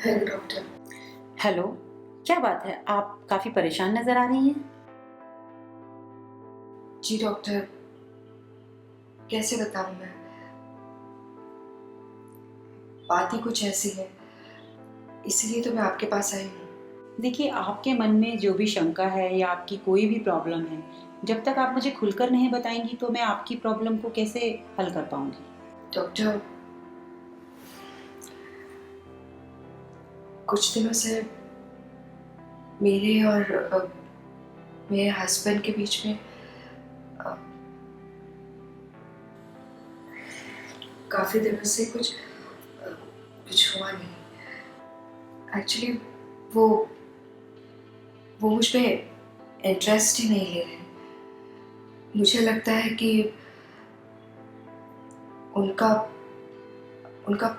Hello doctor. Hello. क्या बात है, आप काफ़ी परेशान नज़र आ रही हैं। जी डॉक्टर, कैसे बताऊं मैं? बात ही कुछ ऐसी है, इसीलिए तो मैं आपके पास आई हूँ। देखिए, आपके मन में जो भी शंका है या आपकी कोई भी प्रॉब्लम है, जब तक आप मुझे खुलकर नहीं बताएंगी तो मैं आपकी प्रॉब्लम को कैसे हल कर पाऊंगी। डॉक्टर, कुछ दिनों से मेरे और मेरे हस्बैंड के बीच में अ, काफ़ी दिनों से कुछ हुआ नहीं। एक्चुअली वो वो मुझ पे इंटरेस्ट ही नहीं ले रहे। मुझे लगता है कि उनका उनका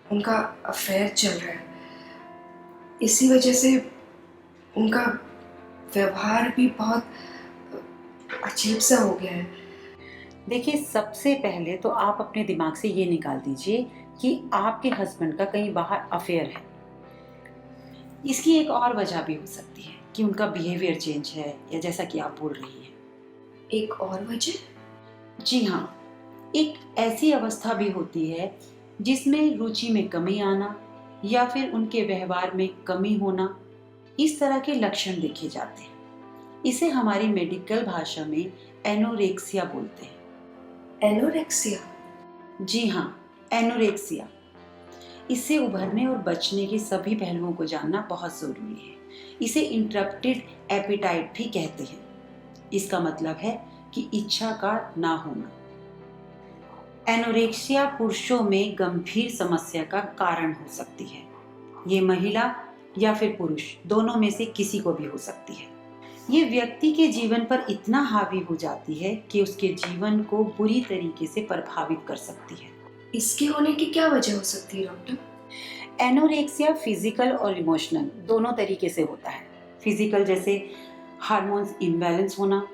उनका अफेयर चल रहा है। इसी वजह से उनका व्यवहार भी बहुत अजीब सा हो गया है। देखिए, सबसे पहले तो आप अपने दिमाग से ये निकाल दीजिए कि आपके हस्बैंड का कहीं बाहर अफेयर है। इसकी एक और वजह भी हो सकती है कि उनका बिहेवियर चेंज है, या जैसा कि आप बोल रही हैं। एक और वजह? जी हाँ, एक ऐसी अवस्था भी होती है जिसमें रुचि में कमी आना या फिर उनके व्यवहार में कमी होना, इस तरह के लक्षण देखे जाते हैं। इसे हमारी मेडिकल भाषा में एनोरेक्सिया बोलते हैं। एनोरेक्सिया? जी हाँ, एनोरेक्सिया। इससे उभरने और बचने के सभी पहलुओं को जानना बहुत ज़रूरी है। इसे इंटरप्टेड एपिटाइट भी कहते हैं। इसका मतलब है कि इच्छा का ना होना। एनोरेक्सिया पुरुषों में गंभीर समस्या का कारण हो सकती है। ये महिला या फिर पुरुष दोनों में से किसी को भी हो सकती है। ये व्यक्ति के जीवन पर इतना हावी हो जाती है कि उसके जीवन को बुरी तरीके से प्रभावित कर सकती है। इसके होने की क्या वजह हो सकती है डॉक्टर? एनोरेक्सिया फिजिकल और इमोशनल दोनों तरीके से होता है। फिजिकल जैसे हार्मोन्स इम्बैलेंस होना,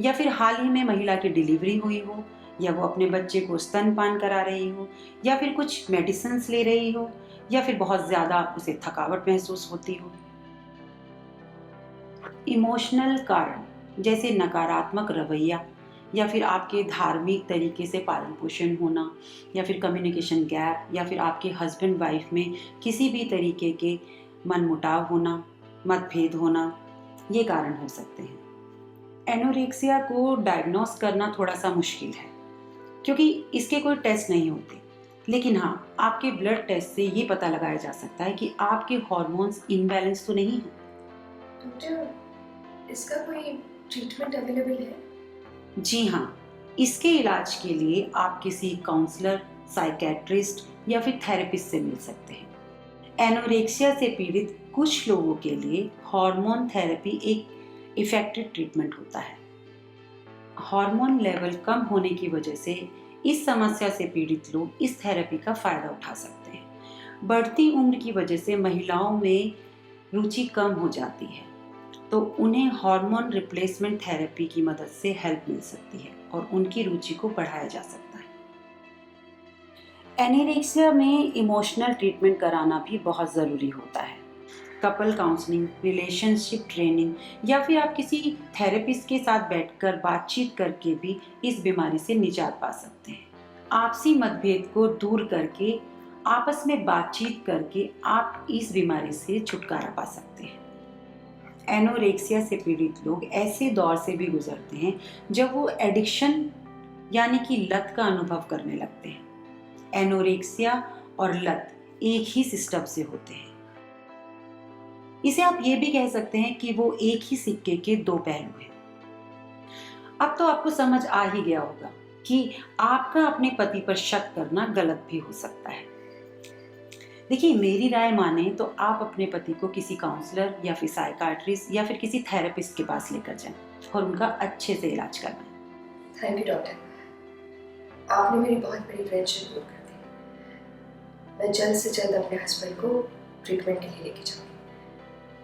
या फिर हाल ही में महिला की डिलीवरी हुई हो, या वो अपने बच्चे को स्तनपान करा रही हो, या फिर कुछ मेडिसिन्स ले रही हो, या फिर बहुत ज़्यादा उसे थकावट महसूस होती हो। इमोशनल कारण जैसे नकारात्मक रवैया, या फिर आपके धार्मिक तरीके से पालन पोषण होना, या फिर कम्युनिकेशन गैप, या फिर आपके हस्बैंड वाइफ में किसी भी तरीके के मनमुटाव होना, मतभेद होना, ये कारण हो सकते हैं। एनोरेक्सिया को डायग्नोस करना थोड़ा सा मुश्किल है, क्योंकि इसके कोई टेस्ट नहीं होते। लेकिन हाँ, आपके ब्लड टेस्ट से ये पता लगाया जा सकता है कि आपके हार्मोन्स इनबैलेंस तो नहीं है। डॉक्टर, इसका कोई ट्रीटमेंट अवेलेबल है? जी हाँ, इसके इलाज के लिए आप किसी काउंसलर, साइकेट्रिस्ट या फिर थेरेपिस्ट से मिल सकते हैं। एनोरेक्सिया से पीड़ित कुछ लोगों के लिए हार्मोन थेरेपी एक इफेक्टिव ट्रीटमेंट होता है। हार्मोन लेवल कम होने की वजह से इस समस्या से पीड़ित लोग इस थेरेपी का फायदा उठा सकते हैं। बढ़ती उम्र की वजह से महिलाओं में रुचि कम हो जाती है, तो उन्हें हार्मोन रिप्लेसमेंट थेरेपी की मदद से हेल्प मिल सकती है और उनकी रुचि को बढ़ाया जा सकता है। एनीरेक्सिया में इमोशनल ट्रीटमेंट कराना भी बहुत ज़रूरी होता है। कपल काउंसलिंग, रिलेशनशिप ट्रेनिंग, या फिर आप किसी थेरेपिस्ट के साथ बैठकर बातचीत करके भी इस बीमारी से निजात पा सकते हैं। आपसी मतभेद को दूर करके, आपस में बातचीत करके आप इस बीमारी से छुटकारा पा सकते हैं। एनोरेक्सिया से पीड़ित लोग ऐसे दौर से भी गुजरते हैं जब वो एडिक्शन यानी कि लत का अनुभव करने लगते हैं। एनोरेक्सिया और लत एक ही सिस्टम से होते हैं। इसे आप ये भी कह सकते हैं कि वो एक ही सिक्के के दो पहलू हैं। अब तो आपको समझ आ ही गया होगा कि आपका अपने पति पर शक करना गलत भी हो सकता है। देखिए, मेरी राय माने तो आप अपने पति को किसी काउंसलर या फिर साइकाट्रिस्ट या फिर किसी थेरेपिस्ट के पास लेकर जाएं और उनका अच्छे से इलाज करवाएं। थैंक यू डॉक्टर, आपने मेरी बहुत बड़ी टेंशन दूर कर दी। मैं जल्द से जल्द अपने हस्बैंड को ट्रीटमेंट के लिए लेके जाऊंगी।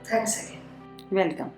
Thanks again. वेलकम।